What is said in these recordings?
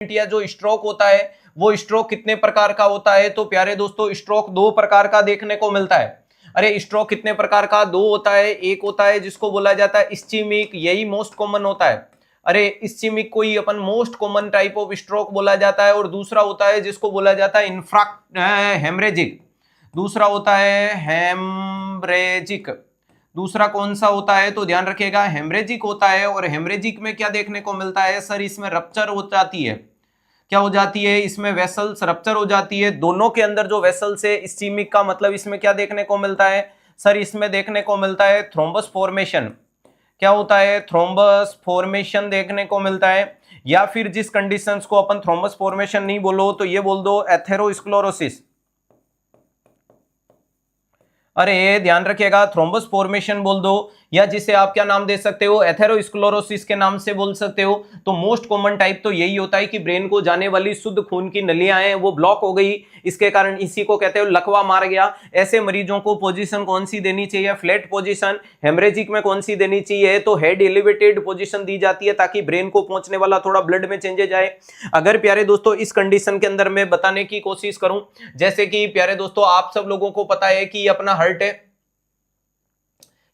या जो स्ट्रोक होता है वो स्ट्रोक कितने प्रकार का होता है? तो प्यारे दोस्तों स्ट्रोक दो प्रकार का देखने को मिलता है। अरे स्ट्रोक कितने प्रकार का? दो होता है। एक होता है जिसको बोला जाता है इस्चीमिक, यही मोस्ट कॉमन होता है। अरे इस्चीमिक को ही अपन most common type of stroke बोला जाता है। और दूसरा होता है जिसको बोला जाता है हेमरेजिक। दूसरा होता है हेमरेजिक। दूसरा कौन सा होता है? तो ध्यान रखिएगा हेमरेजिक होता है। और हेमरेजिक में क्या देखने को मिलता है सर? इसमें रप्चर हो जाती है। क्या हो जाती है? इसमें वेसल्स रप्चर हो जाती है। दोनों के अंदर जो वेसल्स है, इस्चीमिक का मतलब इसमें क्या देखने को मिलता है सर? इसमें देखने को मिलता है थ्रोम्बस फॉर्मेशन। क्या होता है? थ्रोम्बस फॉर्मेशन देखने को मिलता है। या फिर जिस कंडीशंस को अपन थ्रोम्बस फॉर्मेशन नहीं बोलो तो ये बोल दो एथेरोस्क्लेरोसिस। अरे ध्यान रखिएगा थ्रोम्बस फॉर्मेशन बोल दो, या जिसे आप क्या नाम दे सकते हो? एथेरोस्क्लेरोसिस के नाम से बोल सकते हो। तो मोस्ट कॉमन टाइप तो यही होता है कि ब्रेन को जाने वाली शुद्ध खून की नलियां हैं वो ब्लॉक हो गई, इसके कारण इसी को कहते हो लकवा मार गया। ऐसे मरीजों को पोजीशन कौन सी देनी चाहिए? Flat position. हेमरेजिक में कौन सी देनी चाहिए? तो हेड एलिवेटेड पोजीशन दी जाती है ताकि ब्रेन को पहुंचने वाला थोड़ा ब्लड में चेंजेज आए। अगर प्यारे दोस्तों इस कंडीशन के अंदर मैं बताने की कोशिश करूं, जैसे कि प्यारे दोस्तों आप सब लोगों को पता है कि अपना हार्ट है,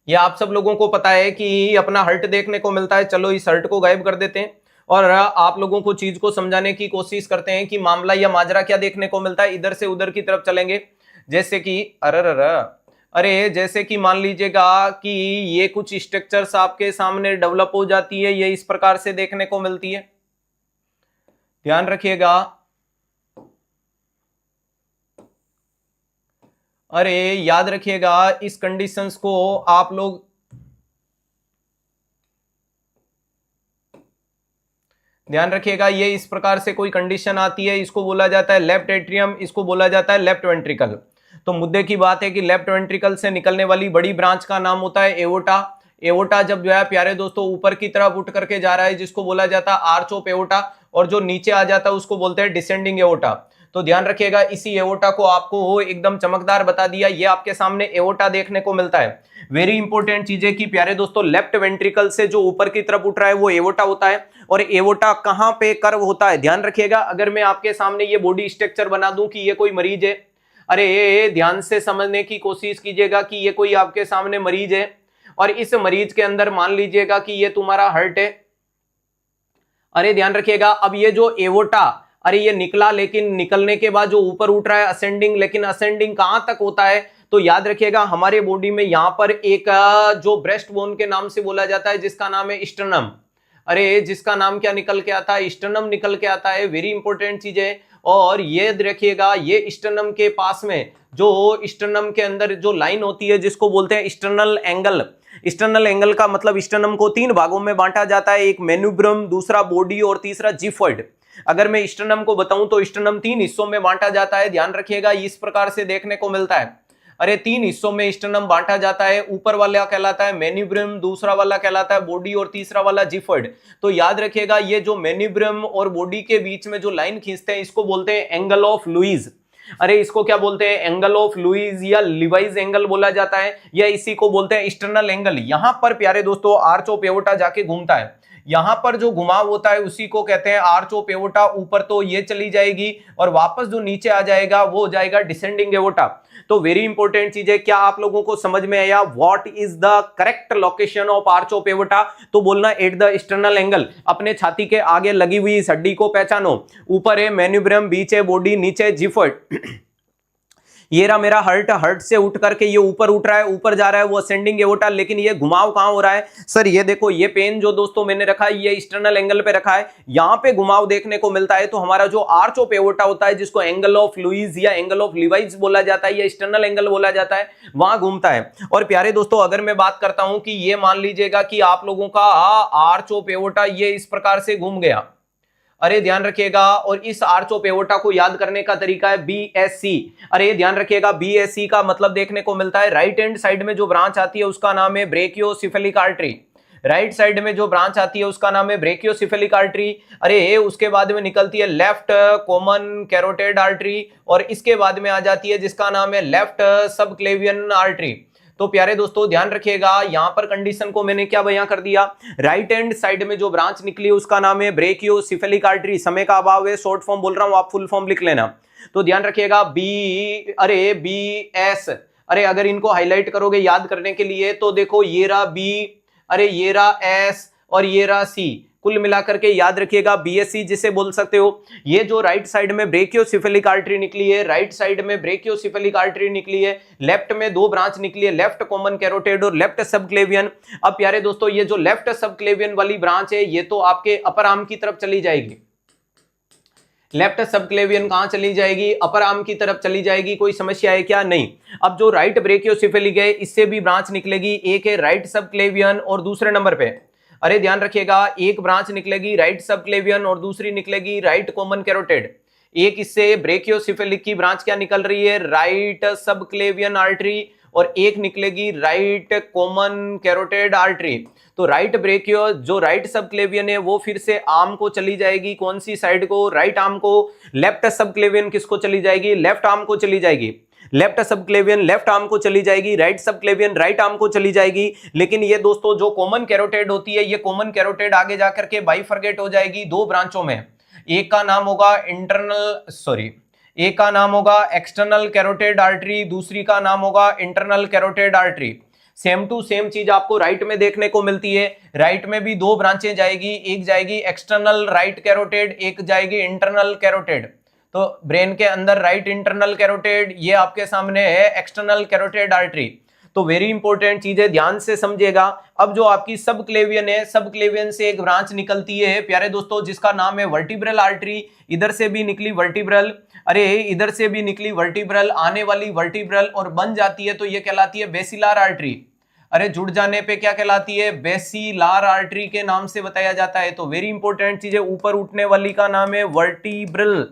या आप सब लोगों को पता है कि अपना हर्ट देखने को मिलता है। चलो इस हर्ट को गायब कर देते हैं और आप लोगों को चीज को समझाने की कोशिश करते हैं कि मामला या माजरा क्या देखने को मिलता है। इधर से उधर की तरफ चलेंगे। जैसे कि अरे जैसे कि मान लीजिएगा कि ये कुछ स्ट्रक्चर्स आपके सामने डेवलप हो जाती है, ये इस प्रकार से देखने को मिलती है। ध्यान रखिएगा। अरे याद रखिएगा इस कंडीशंस को आप लोग ध्यान रखिएगा। ये इस प्रकार से कोई कंडीशन आती है, इसको बोला जाता है लेफ्ट एट्रियम, इसको बोला जाता है लेफ्ट वेंट्रिकल। तो मुद्दे की बात है कि लेफ्ट वेंट्रिकल से निकलने वाली बड़ी ब्रांच का नाम होता है एओर्टा। एओर्टा जब जो है प्यारे दोस्तों ऊपर की तरफ उठ करके जा रहा है जिसको बोला जाता है आर्च ऑफ एओर्टा, और जो नीचे आ जाता है उसको बोलते हैं डिसेंडिंग एओर्टा। तो ध्यान रखिएगा इसी एओर्टा को आपको एकदम चमकदार बता दिया। ये आपके सामने एओर्टा देखने को मिलता है। वेरी इंपॉर्टेंट चीज है कि प्यारे दोस्तों लेफ्ट वेंट्रिकल से जो ऊपर की तरफ उठ रहा है वो एओर्टा होता है। और एओर्टा कहां पे कर्व होता है? ध्यान रखिएगा। अगर मैं आपके सामने ये बॉडी स्ट्रक्चर बना दूं कि ये कोई मरीज है, अरे ध्यान से समझने की कोशिश कीजिएगा कि ये कोई आपके सामने मरीज है और इस मरीज के अंदर मान लीजिएगा कि ये तुम्हारा हार्ट है। अरे ध्यान रखिएगा अब ये जो एओर्टा, अरे ये निकला, लेकिन निकलने के बाद जो ऊपर उठ रहा है असेंडिंग, लेकिन असेंडिंग कहां तक होता है? तो याद रखिएगा हमारे बॉडी में यहां पर एक जो ब्रेस्ट बोन के नाम से बोला जाता है जिसका नाम है स्टर्नम। अरे जिसका नाम क्या निकल के आता है? स्टर्नम निकल के आता है। वेरी इंपॉर्टेंट चीज है। और ये रखिएगा ये स्टर्नम के पास में जो स्टर्नम के अंदर जो लाइन होती है जिसको बोलते हैं स्टर्नल एंगल। स्टर्नल एंगल का मतलब स्टर्नम को तीन भागों में बांटा जाता है, एक मेन्यूब्रम, दूसरा बॉडी और तीसरा जिफॉइड। अगर मैं स्टर्नम को बताऊं तो स्टर्नम तीन हिस्सों में बांटा जाता है। ध्यान रखिएगा इस प्रकार से देखने को मिलता है। अरे तीन हिस्सों में स्टर्नम बांटा जाता है। ऊपर वाला कहलाता है मेन्यूब्रम, दूसरा वाला कहलाता है बॉडी और तीसरा वाला जिफॉइड। तो याद रखिएगा ये जो मेन्यूब्रम और बॉडी के बीच में जो लाइन खींचते हैं इसको बोलते हैं एंगल ऑफ लुईस। अरे इसको क्या बोलते हैं? एंगल ऑफ लुईस या लिवाइस एंगल बोला जाता है, या इसी को बोलते हैं एक्सटर्नल एंगल। यहां पर प्यारे दोस्तों आर्च ऑफ एओर्टा जाके घूमता है। यहां पर जो घुमाव होता है उसी को कहते हैं आर्च ऑफ एओर्टा। ऊपर तो ये चली जाएगी और वापस जो नीचे आ जाएगा वो हो जाएगा डिसेंडिंग एओर्टा। तो वेरी इंपॉर्टेंट चीज है, क्या आप लोगों को समझ में आया what is the correct location of arch of aorta? तो बोलना एट द एक्सटर्नल एंगल। अपने छाती के आगे लगी हुई इस हड्डी को पहचानो। ऊपर है मेन्यूब्रम, बीच है बॉडी, नीचे है जिफॉइड। ये रहा मेरा हर्ट, हर्ट से उठ करके ये ऊपर उठ रहा है, ऊपर जा रहा है वो असेंडिंग एओर्टा। लेकिन ये घुमाव कहां हो रहा है सर? ये देखो ये पेन जो दोस्तों मैंने रखा है ये एक्सटर्नल एंगल पे रखा है, यहां पे घुमाव देखने को मिलता है। तो हमारा जो आर्च ऑफ एओर्टा होता है जिसको एंगल ऑफ लुईस या एंगल ऑफ लिवाइस बोला जाता है या एक्सटर्नल एंगल बोला जाता है, वहां घूमता है। और प्यारे दोस्तों अगर मैं बात करता हूं कि ये मान लीजिएगा कि आप लोगों का आर्च ऑफ एओर्टा ये इस प्रकार से घूम गया। अरे ध्यान रखिएगा, और इस आर्च ऑफ एओर्टा को याद करने का तरीका है बीएससी। अरे ध्यान रखिएगा बीएससी का मतलब देखने को मिलता है राइट हैंड साइड में जो ब्रांच आती है उसका नाम है ब्रेकियोसिफेलिक आर्टरी। राइट साइड में जो ब्रांच आती है उसका नाम है ब्रेकियोसिफेलिक आर्टरी। अरे उसके बाद में निकलती है लेफ्ट कॉमन कैरोटेड आर्टरी, और इसके बाद में आ जाती है जिसका नाम है लेफ्ट सबक्लेवियन आर्टरी। तो प्यारे दोस्तों ध्यान रखिएगा, यहां पर कंडीशन को मैंने क्या बयां कर दिया, राइट हैंड साइड में जो ब्रांच निकली उसका नाम है ब्रेकियोसेफेलिक आर्टरी। समय का अभाव है, शॉर्ट फॉर्म बोल रहा हूं, आप फुल फॉर्म लिख लेना। तो ध्यान रखिएगा बी एस, अरे अगर इनको हाईलाइट करोगे याद करने के लिए तो देखो ये रहा बी, अरे ये रहा एस और ये रहा सी, कुल मिलाकर के याद रखिएगा बीएससी जिसे बोल सकते हो। ये जो राइट साइड में ब्रेकियोसेफेलिक आर्टरी निकली है, राइट साइड में ब्रेकियोसेफेलिक आर्टरी निकली है, लेफ्ट में दो ब्रांच निकली है, लेफ्ट कॉमन कैरोटिड और लेफ्ट सबक्लेवियन। अब प्यारे दोस्तों ये जो लेफ्ट सबक्लेवियन वाली ब्रांच है ये तो आपके अपर आर्म की तरफ चली जाएगी। लेफ्ट सबक्लेवियन कहां चली जाएगी, अपर आर्म की तरफ चली जाएगी। कोई समस्या है क्या? नहीं। अब जो राइट ब्रेकियोसेफेलिक है इससे भी ब्रांच निकलेगी, एक है राइट सबक्लेवियन और दूसरे नंबर पे, अरे ध्यान रखिएगा, एक ब्रांच निकलेगी राइट सबक्लेवियन और दूसरी निकलेगी राइट कॉमन कैरोटिड। एक इससे ब्रेकियोसेफेलिक की ब्रांच क्या निकल रही है, राइट सबक्लेवियन आर्टरी, और एक निकलेगी राइट कॉमन कैरोटिड आर्टरी। तो राइट ब्रेकियो जो राइट सबक्लेवियन है वो फिर से आर्म को चली जाएगी, कौन सी साइड को, राइट आर्म को। लेफ्ट सबक्लेवियन किसको चली जाएगी, लेफ्ट आर्म को चली जाएगी। लेफ्ट सबक्लेवियन लेफ्ट आर्म को चली जाएगी, राइट सबक्लेवियन राइट आर्म को चली जाएगी। लेकिन ये दोस्तों जो कॉमन कैरोटिड होती है, ये कॉमन कैरोटिड आगे जाकर के बाइफरगेट हो जाएगी दो ब्रांचों में। एक का नाम होगा एक का नाम होगा एक्सटर्नल कैरोटिड आर्टरी, दूसरी का नाम होगा internal carotid artery. Same to same चीज आपको राइट में देखने को मिलती है। राइट में भी दो ब्रांचें जाएगी, एक जाएगी एक्सटर्नल राइट कैरोटिड, एक जाएगी इंटरनल कैरोटिड। तो ब्रेन के अंदर राइट इंटरनल कैरोटिड, ये आपके सामने है एक्सटर्नल कैरोटिड आर्टरी। तो वेरी इंपॉर्टेंट चीज है, ध्यान से समझिएगा। अब जो आपकी सबक्लेवियन है, सबक्लेवियन से एक ब्रांच निकलती है प्यारे दोस्तों जिसका नाम है वर्टिब्रल आर्टरी। इधर से भी निकली वर्टिब्रल, अरे इधर से भी निकली वर्टिब्रल, आने वाली वर्टिब्रल और बन जाती है तो ये कहलाती है बेसिलार आर्टरी। अरे जुड़ जाने पे क्या कहलाती है, बेसिलार आर्टरी के नाम से बताया जाता है। तो वेरी इंपॉर्टेंट चीज है, ऊपर उठने वाली का नाम है वर्टिब्रल।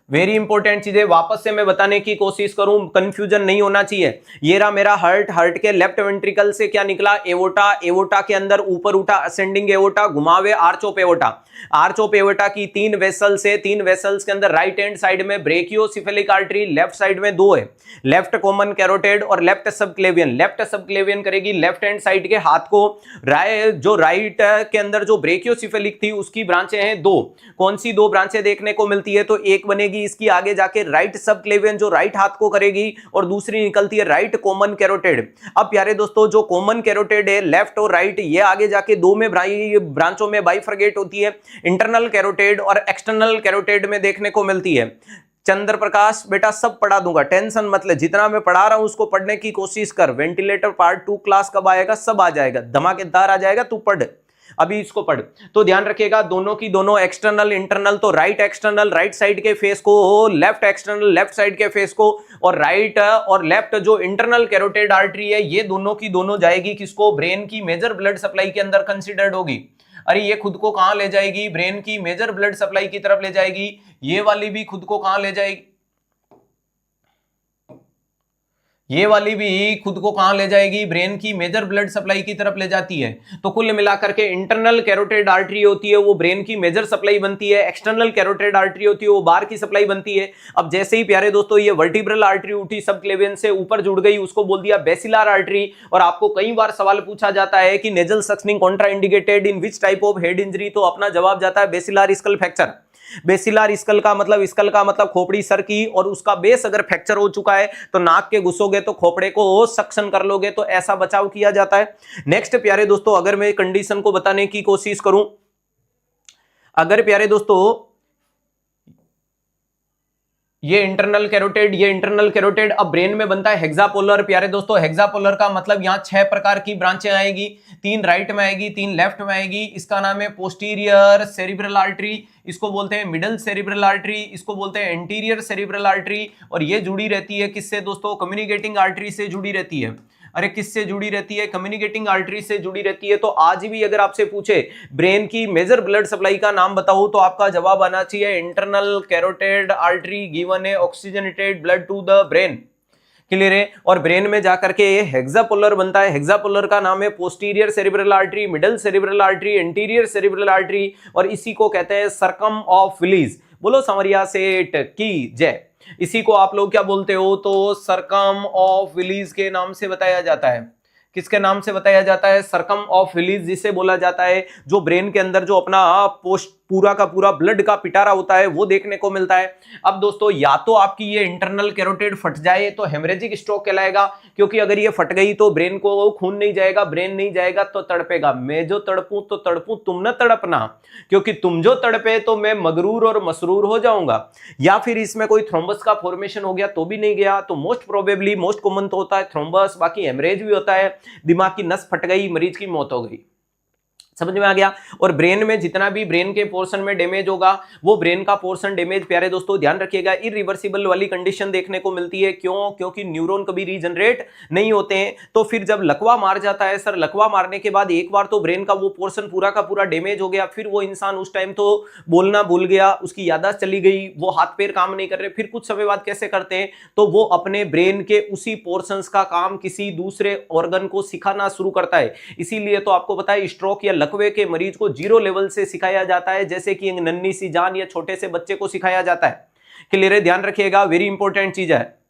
वेरी इंपॉर्टेंट चीजें वापस से मैं बताने की कोशिश करूं, कंफ्यूजन नहीं होना चाहिए। ये रहा मेरा हार्ट, हार्ट के लेफ्ट वेंट्रिकल से क्या निकला, एवोटा, एवोटा के अंदर ऊपर उठा असेंडिंग एवोटा, घुमावे arch of aorta. Arch of aorta की तीन वेसल्स है, तीन वेसल्स के अंदर राइट हैंड साइड में ब्रेकियोसेफेलिक आर्टरी, लेफ्ट साइड में दो है, लेफ्ट कॉमन कैरोटिड और लेफ्ट सबक्लेवियन। लेफ्ट सबक्लेवियन करेगी लेफ्ट हैंड साइड के हाथ को, जो राइट के अंदर जो ब्रेकियोसेफेलिक थी उसकी ब्रांचें हैं दो। कौन सी दो ब्रांचें देखने को मिलती है, तो एक बनेगी इसकी आगे जाके राइट सबक्लेवियन जो राइट हाथ को करेगी, और दूसरी निकलती है राइट कॉमन कैरोटिड। अब प्यारे दोस्तों जो कॉमन कैरोटिड है लेफ्ट और राइट, ये आगे जाके दो में ब्रांचों में बाइफरगेट होती है, इंटरनल कैरोटिड और एक्सटर्नल कैरोटिड में देखने को मिलती है। चंद्र प्रकाश बेटा सब पढ़ा दूंगा, टेंशन मत ले, जितना मैं पढ़ा रहा हूं उसको पढ़ने की कोशिश कर। वेंटिलेटर पार्ट 2 क्लास कब आएगा, सब आ जाएगा, धमाकेदार आ जाएगा, तू पढ़, अभी इसको पढ़। तो ध्यान रखिएगा दोनों की दोनों एक्सटर्नल इंटरनल, तो राइट एक्सटर्नल राइट साइड के फेस को, लेफ्ट एक्सटर्नल लेफ्ट साइड के फेस को, और राइट और लेफ्ट जो इंटरनल कैरोटिड आर्टरी है ये दोनों की दोनों जाएगी किसको, ब्रेन की मेजर ब्लड सप्लाई के अंदर कंसिडर्ड होगी। अरे ये खुद को कहां ले जाएगी, ब्रेन की मेजर ब्लड सप्लाई की तरफ ले जाएगी। ये वाली भी खुद को कहां ले जाएगी, ये वाली भी खुद को कहां ले जाएगी, ब्रेन की मेजर ब्लड सप्लाई की तरफ ले जाती है। तो कुल मिलाकर के इंटरनल कैरोटिड आर्टरी होती है वो ब्रेन की मेजर सप्लाई बनती है, एक्सटर्नल कैरोटिड आर्टरी होती है वो बाहर की सप्लाई बनती है। अब जैसे ही प्यारे दोस्तों ये वर्टिब्रल आर्टरी उठी सबक्लेवियन से ऊपर जुड़ गई, उसको बोल दिया बेसिलार आर्टरी। और आपको कई बार सवाल पूछा जाता है कि nasal suctioning contraindicated in which type of head injury, तो अपना जवाब जाता है बेसिलार स्कल फ्रैक्चर। बेसिलार स्कल का मतलब खोपड़ी सर की, और उसका बेस अगर फ्रैक्चर हो चुका है तो नाक के घुसोगे तो खोपड़े को सक्शन कर लोगे, तो ऐसा बचाव किया जाता है। नेक्स्ट प्यारे दोस्तों अगर मैं कंडीशन को बताने की कोशिश करूं, अगर प्यारे दोस्तों ये इंटरनल कैरोटिड अब ब्रेन में बनता है हेक्सापोलर। प्यारे दोस्तों हेक्सापोलर का मतलब यहां 6 प्रकार की ब्रांचें आएगी, 3 राइट में आएगी, 3 लेफ्ट में आएगी। इसका नाम है पोस्टीरियर सेरिब्रल आर्टरी, इसको बोलते हैं मिडल सेरिब्रल आर्टरी, इसको बोलते हैं एंटीरियर सेरिब्रल आर्टरी। और ये जुड़ी रहती है किससे दोस्तों, कम्युनिकेटिंग आर्टरी से जुड़ी रहती है। अरे किससे जुड़ी रहती है, कम्युनिकेटिंग आर्टरी से जुड़ी रहती है। तो आज भी अगर आपसे पूछे ब्रेन की मेजर ब्लड सप्लाई का नाम बताओ तो आपका जवाब आना चाहिए इंटरनल कैरोटिड आर्टरी गिवन है oxygenated blood to the brain. Clear है। और ब्रेन में जाकर के ये हेक्सापोलर बनता है, हेक्सापोलर का नाम है posterior cerebral artery, middle cerebral artery, anterior cerebral artery, और इसी को कहते हैं सर्कम ऑफ विलीज। बोलो संवरिया सेठ की जय। इसी को आप लोग क्या बोलते हो, तो सरकम ऑफ विलीज के नाम से बताया जाता है। किसके नाम से बताया जाता है? सरकम ऑफ विलीज, जिसे बोला जाता है जो ब्रेन के अंदर जो अपना पोस्ट पूरा का पूरा ब्लड का पिटारा होता है वो देखने को मिलता है। अब दोस्तों या तो आपकी ये इंटरनल कैरोटिड फट जाए तो हेमरेजिक स्ट्रोक कहलाएगा, क्योंकि अगर ये फट गई तो ब्रेन को खून नहीं जाएगा, ब्रेन नहीं जाएगा तो तड़पेगा। मैं जो तड़पूं तो तड़पूं, तुम न तड़पना, क्योंकि तुम जो तड़पे तो मैं मगरूर और मसरूर हो जाऊंगा। या फिर इसमें कोई थ्रोम्बस का फॉर्मेशन हो गया तो भी नहीं गया, तो मोस्ट प्रोबेबली मोस्ट कॉमन तो होता है थ्रोम्बस, बाकी हेमरेज भी होता है, दिमाग की नस फट गई, मरीज की मौत हो गई। समझ में आ गया। और ब्रेन में जितना भी ब्रेन के पोर्शन में डैमेज होगा वो ब्रेन का पोर्शन डैमेज, प्यारे दोस्तों ध्यान रखिएगा, इरिवर्सिबल वाली कंडीशन देखने को मिलती है। क्यों? क्योंकि न्यूरॉन कभी रीजनरेट नहीं होते हैं। तो फिर जब लकवा मार जाता है सर, लकवा मारने के बाद एक बार तो ब्रेन का वो पोर्शन पूरा का पूरा डैमेज हो गया, फिर वो इंसान उस टाइम तो बोलना भूल गया, उसकी याददाश्त चली गई, वो हाथ पैर काम नहीं कर रहे, फिर कुछ समय बाद कैसे करते हैं, तो वो अपने ब्रेन के उसी पोर्शंस का काम किसी दूसरे ऑर्गन को सिखाना शुरू करता है। इसीलिए तो आपको पता है स्ट्रोक या लकवे के मरीज को 0 लेवल से सिखाया जाता है, जैसे कि एक नन्ही सी जान या छोटे से बच्चे को सिखाया जाता है। क्लियर है? ध्यान रखिएगा, वेरी इंपॉर्टेंट चीज है।